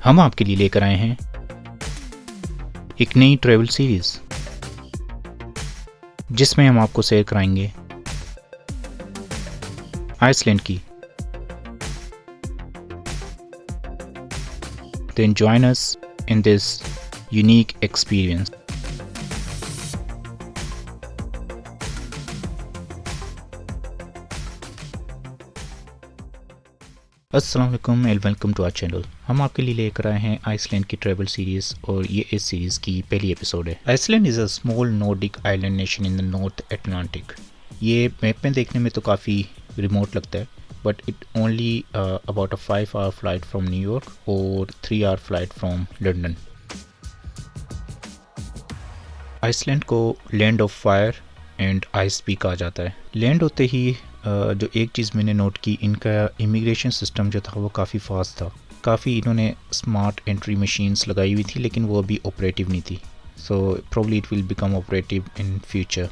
हम आपके लिए लेकर आए हैं एक नई ट्रैवल सीरीज जिसमें हम आपको शेयर कराएंगे आइसलैंड की। Then join us in this unique experience. अस्सलाम वालेकुम and welcome to our channel. हम आपके लिए लेकर आए हैं आइसलैंड की ट्रैवल सीरीज़ और ये इस सीरीज़ की पहली एपिसोड है। Iceland is a small Nordic island nation in the North Atlantic. ये मैप में देखने में तो काफ़ी रिमोट लगता है, but it only about a 5 hour flight from New York और 3 hour flight from London. Iceland को land of fire and ice भी कहा जाता है। लैंड होते ही जो एक चीज़ मैंने नोट की, इनका इमिग्रेशन सिस्टम जो था वो काफ़ी फास्ट था। काफ़ी इन्होंने स्मार्ट एंट्री मशीन्स लगाई हुई थी, लेकिन वो अभी ऑपरेटिव नहीं थी। So probably it will become operative in future.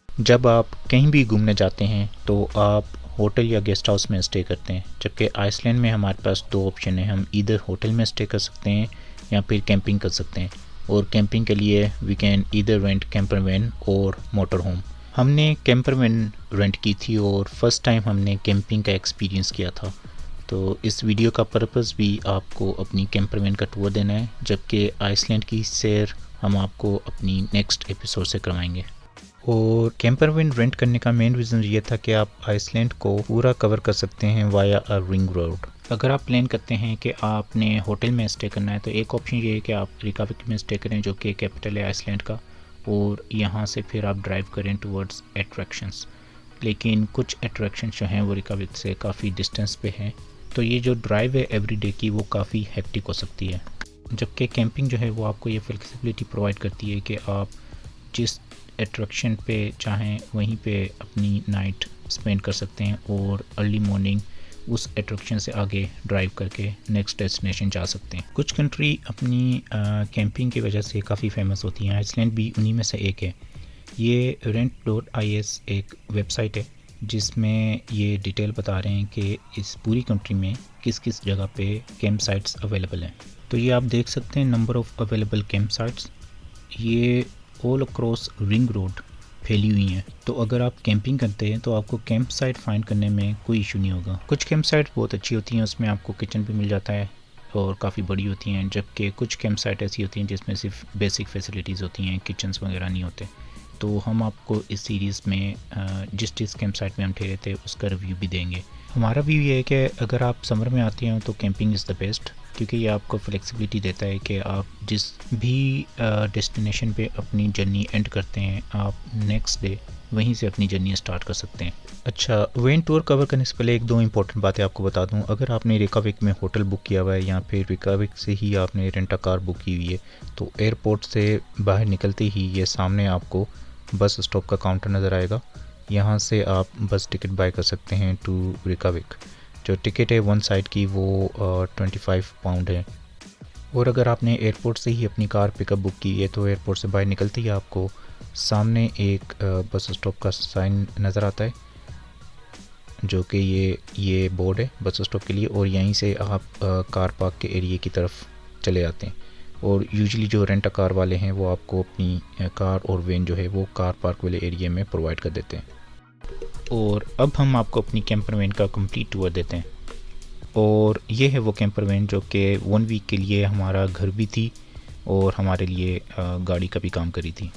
जब आप कहीं भी घूमने जाते हैं तो आप होटल या गेस्ट हाउस में स्टे करते हैं, जबकि आइसलैंड में हमारे पास दो ऑप्शन है। हम इधर होटल में स्टे कर सकते हैं या फिर कैंपिंग कर सकते हैं। और कैंपिंग के लिए we can either rent camper van और मोटर होम। हमने कैंपर वैन रेंट की थी और फर्स्ट टाइम हमने कैंपिंग का एक्सपीरियंस किया था। तो इस वीडियो का पर्पस भी आपको अपनी कैंपर वैन का टूर देना है, जबकि आइसलैंड की सैर हम आपको अपनी नेक्स्ट एपिसोड से करवाएंगे। और कैंपर वैन रेंट करने का मेन रीज़न ये था कि आप आइसलैंड को पूरा कवर कर सकते हैं वाया अ रिंग रोड। अगर आप प्लान करते हैं कि आपने होटल में स्टे करना है तो एक ऑप्शन ये है कि आप रिकाविक में स्टे करें, जो कि कैपिटल है आइसलैंड का, और यहाँ से फिर आप ड्राइव करें टूवर्ड्स एट्रैक्शंस। लेकिन कुछ एट्रैक्शंस जो हैं वो रिकाविक से काफ़ी डिस्टेंस पे हैं, तो ये जो ड्राइव है एवरी डे की वो काफ़ी हेक्टिक हो सकती है। जबकि कैंपिंग जो है वो आपको ये फ्लेक्सिबिलिटी प्रोवाइड करती है कि आप जिस एट्रैक्शन पे चाहें वहीं पे अपनी नाइट स्पेंड कर सकते हैं और अर्ली मॉर्निंग उस एट्रैक्शन से आगे ड्राइव करके नेक्स्ट डेस्टिनेशन जा सकते हैं। कुछ कंट्री अपनी कैंपिंग की वजह से काफ़ी फेमस होती हैं, आइसलैंड भी उन्हीं में से एक है। ये rent.is एक वेबसाइट है जिसमें ये डिटेल बता रहे हैं कि इस पूरी कंट्री में किस किस जगह पे कैंप साइट्स अवेलेबल हैं। तो ये आप देख सकते हैं number of available camp sites, ये ऑल अक्रॉस रिंग रोड फैली हुई हैं। तो अगर आप कैंपिंग करते हैं तो आपको कैंप साइट फाइंड करने में कोई इशू नहीं होगा। कुछ कैंप साइट बहुत अच्छी होती हैं, उसमें आपको किचन भी मिल जाता है और काफ़ी बड़ी होती हैं, जबकि कुछ कैंप साइट ऐसी होती हैं जिसमें सिर्फ बेसिक फैसिलिटीज़ होती हैं, किचन्स वगैरह नहीं होते। तो हम आपको इस सीरीज़ में जिस कैंप साइट में हम ठहरे थे उसका रिव्यू भी देंगे। हमारा व्यू ये है कि अगर आप समर में आते हैं तो कैंपिंग इज़ द बेस्ट, क्योंकि ये आपको फ्लेक्सिबिलिटी देता है कि आप जिस भी डेस्टिनेशन पे अपनी जर्नी एंड करते हैं आप नेक्स्ट डे वहीं से अपनी जर्नी स्टार्ट कर सकते हैं। अच्छा, वैन टूर कवर करने से पहले एक दो इंपॉर्टेंट बातें आपको बता दूं। अगर आपने रिकाविक में होटल बुक किया हुआ है या फिर रिकाविक से ही आपने रेंटा कार बुक की हुई है, तो एयरपोर्ट से बाहर निकलते ही ये सामने आपको बस स्टॉप का काउंटर नज़र आएगा। यहाँ से आप बस टिकट बाय कर सकते हैं टू रिकाविक। जो टिकट है वन साइड की वो 25 पाउंड है। और अगर आपने एयरपोर्ट से ही अपनी कार पिकअप बुक की है तो एयरपोर्ट से बाहर निकलते ही आपको सामने एक बस स्टॉप का साइन नज़र आता है, जो कि ये बोर्ड है बस स्टॉप के लिए, और यहीं से आप कार पार्क के एरिया की तरफ चले जाते हैं। और यूजुअली जो रेंट कार वाले हैं वो आपको अपनी कार और वैन जो है वो कार पार्क वाले एरिया में प्रोवाइड कर देते हैं। और अब हम आपको अपनी कैंपर वैन का कंप्लीट टूर देते हैं। और ये है वो कैंपर वैन जो कि 1 वीक के लिए हमारा घर भी थी और हमारे लिए गाड़ी का भी काम करी थी।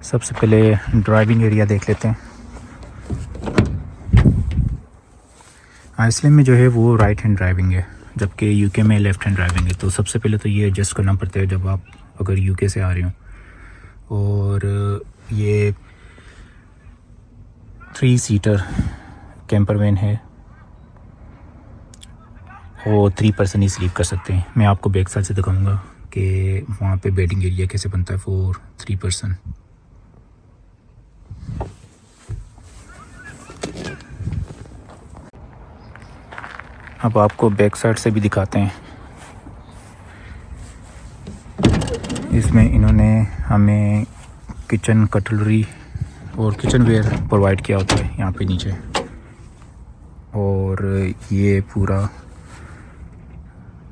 सबसे पहले ड्राइविंग एरिया देख लेते हैं। आइसलैंड में जो है वो राइट हैंड ड्राइविंग है, जबकि यूके में लेफ़्ट हैंड ड्राइविंग है। तो सबसे पहले तो ये एडजस्ट करना पड़ता है जब आप अगर यूके से आ रहे हो। और ये 3 सीटर कैंपर वैन है और 3 पर्सन ही स्लीप कर सकते हैं। मैं आपको बैक साइड से दिखाऊंगा कि वहाँ पे बेडिंग एरिया कैसे बनता है फॉर 3 पर्सन। अब आपको बैक साइड से भी दिखाते हैं। इसमें इन्होंने हमें किचन कटलरी और किचन वेयर प्रोवाइड किया होता है यहाँ पे नीचे। और ये पूरा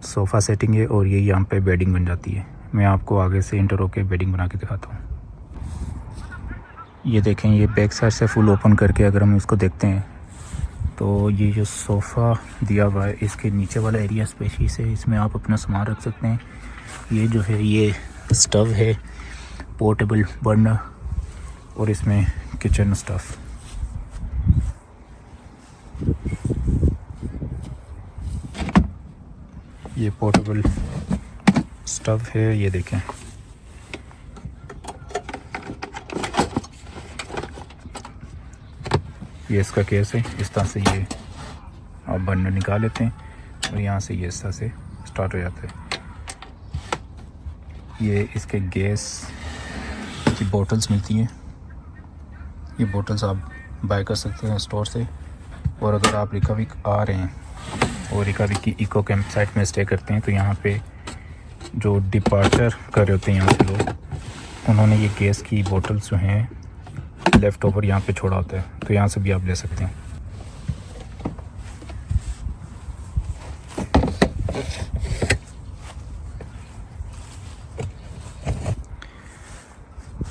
सोफ़ा सेटिंग है और ये यहाँ पे बेडिंग बन जाती है। मैं आपको आगे से इंटर होके बेडिंग बना के दिखाता हूँ। ये देखें, ये बैक साइड से फुल ओपन करके अगर हम इसको देखते हैं तो ये जो सोफ़ा दिया हुआ है, इसके नीचे वाला एरिया स्पेशियस है, इसमें आप अपना सामान रख सकते हैं। ये जो है ये स्टव है, पोर्टेबल बर्नर, और इसमें किचन स्टफ़। ये पोर्टेबल स्टव है, ये देखें। ये इसका केस है, इस तरह से ये आप बर्नर निकाल लेते हैं और यहाँ से ये इस तरह से स्टार्ट हो जाता है। ये इसके गैस की बोतल्स मिलती हैं, ये बोतल्स आप बाय कर सकते हैं स्टोर से। और अगर आप रिकविक आ रहे हैं और रिकविक की इको कैंप साइट में स्टे करते हैं तो यहाँ पे जो डिपार्चर कर रहे होते हैं यहाँ से लोग, उन्होंने ये गैस की बोतल्स जो हैं लेफ़्ट ओवर यहाँ पे छोड़ा होता है, तो यहाँ से भी आप ले सकते हैं।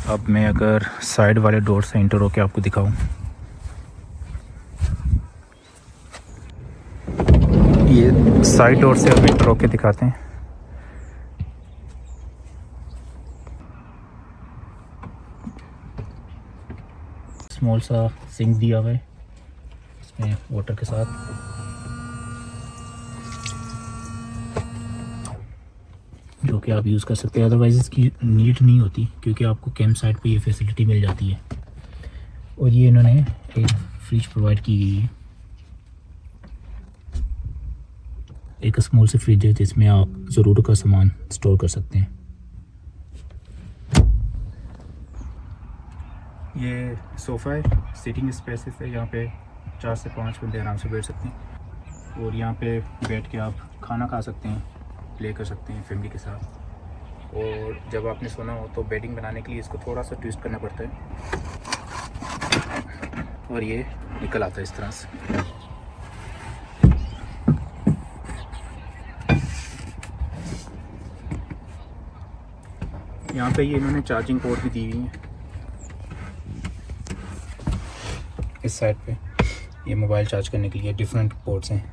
अब मैं अगर साइड वाले डोर से इंटर होके आपको दिखाऊं, ये साइड डोर से अब इंटर होके दिखाते हैं। स्मॉल सा सिंक दिया हुआ है इसमें वाटर के साथ। जो कि आप यूज़ कर सकते हैं, अदरवाइज़ इसकी नीड नहीं होती क्योंकि आपको कैंप साइट पे ये फैसिलिटी मिल जाती है। और ये इन्होंने एक फ्रिज प्रोवाइड की गई है, एक स्मॉल सी फ्रिज है जिसमें आप ज़रूरत का सामान स्टोर कर सकते हैं। ये सोफ़ा है, सीटिंग स्पेसेस है, यहाँ पे 4 से 5 बंदे आराम से बैठ सकते हैं। और यहाँ पे बैठ के आप खाना खा सकते हैं, प्ले कर सकते हैं फैमिली के साथ। और जब आपने सोना हो तो बेडिंग बनाने के लिए इसको थोड़ा सा ट्विस्ट करना पड़ता है और ये निकल आता है इस तरह से। यहाँ पे ये इन्होंने चार्जिंग पोर्ट भी दी हुई है इस साइड पे, ये मोबाइल चार्ज करने के लिए डिफरेंट पोर्ट्स हैं।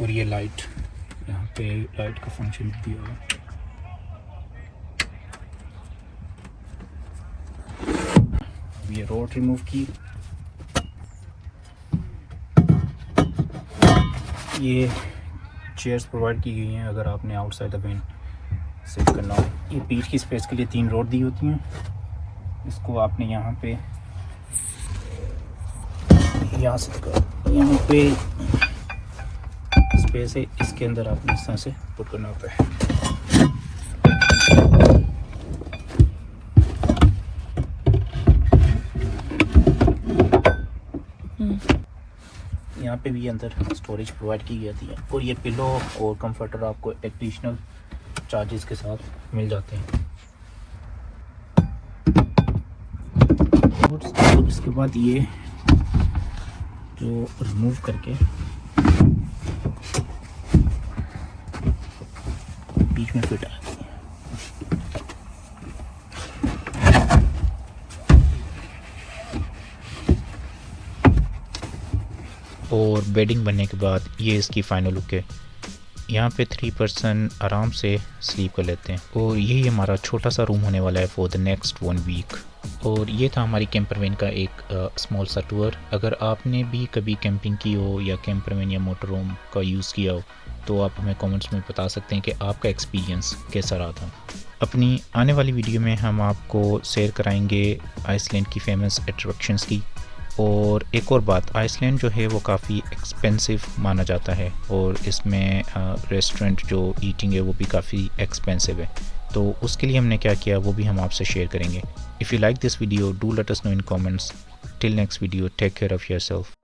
और ये लाइट, यहाँ पे लाइट का फंक्शन दिया हुआ है। ये रोड रिमूव की, ये चेयर्स प्रोवाइड की गई हैं अगर आपने आउटसाइड द वेंट सेट करना हो। ये बीच की स्पेस के लिए 3 रोड दी होती हैं, इसको आपने यहाँ पे यहाँ से यहाँ पे स्पेस है, इसके अंदर आपने इस तरह से पुट करना होता है। यहाँ पे भी अंदर स्टोरेज प्रोवाइड की जाती है। और ये पिलो और कंफर्टर आपको एडिशनल चार्जेस के साथ मिल जाते हैं। और इसके बाद ये जो रिमूव करके बीच में फिट आती है। और बेडिंग बनने के बाद ये इसकी फाइनल लुक है। यहाँ पे 3 पर्सन आराम से स्लीप कर लेते हैं। और यही हमारा छोटा सा रूम होने वाला है फॉर द नेक्स्ट 1 वीक। और ये था हमारी कैंपर वैन का एक स्मॉल सा टूर। अगर आपने भी कभी कैंपिंग की हो या कैंपर वैन या मोटर होम का यूज़ किया हो तो आप हमें कमेंट्स में बता सकते हैं कि आपका एक्सपीरियंस कैसा रहा था। अपनी आने वाली वीडियो में हम आपको शेयर कराएंगे आइसलैंड की फेमस अट्रैक्शंस की। और एक और बात, आइसलैंड जो है वो काफ़ी एक्सपेंसिव माना जाता है और इसमें रेस्टोरेंट जो ईटिंग है वो भी काफ़ी एक्सपेंसिव है। तो उसके लिए हमने क्या किया वो भी हम आपसे शेयर करेंगे। If you like this video do let us know in comments. Till next video, take care of yourself.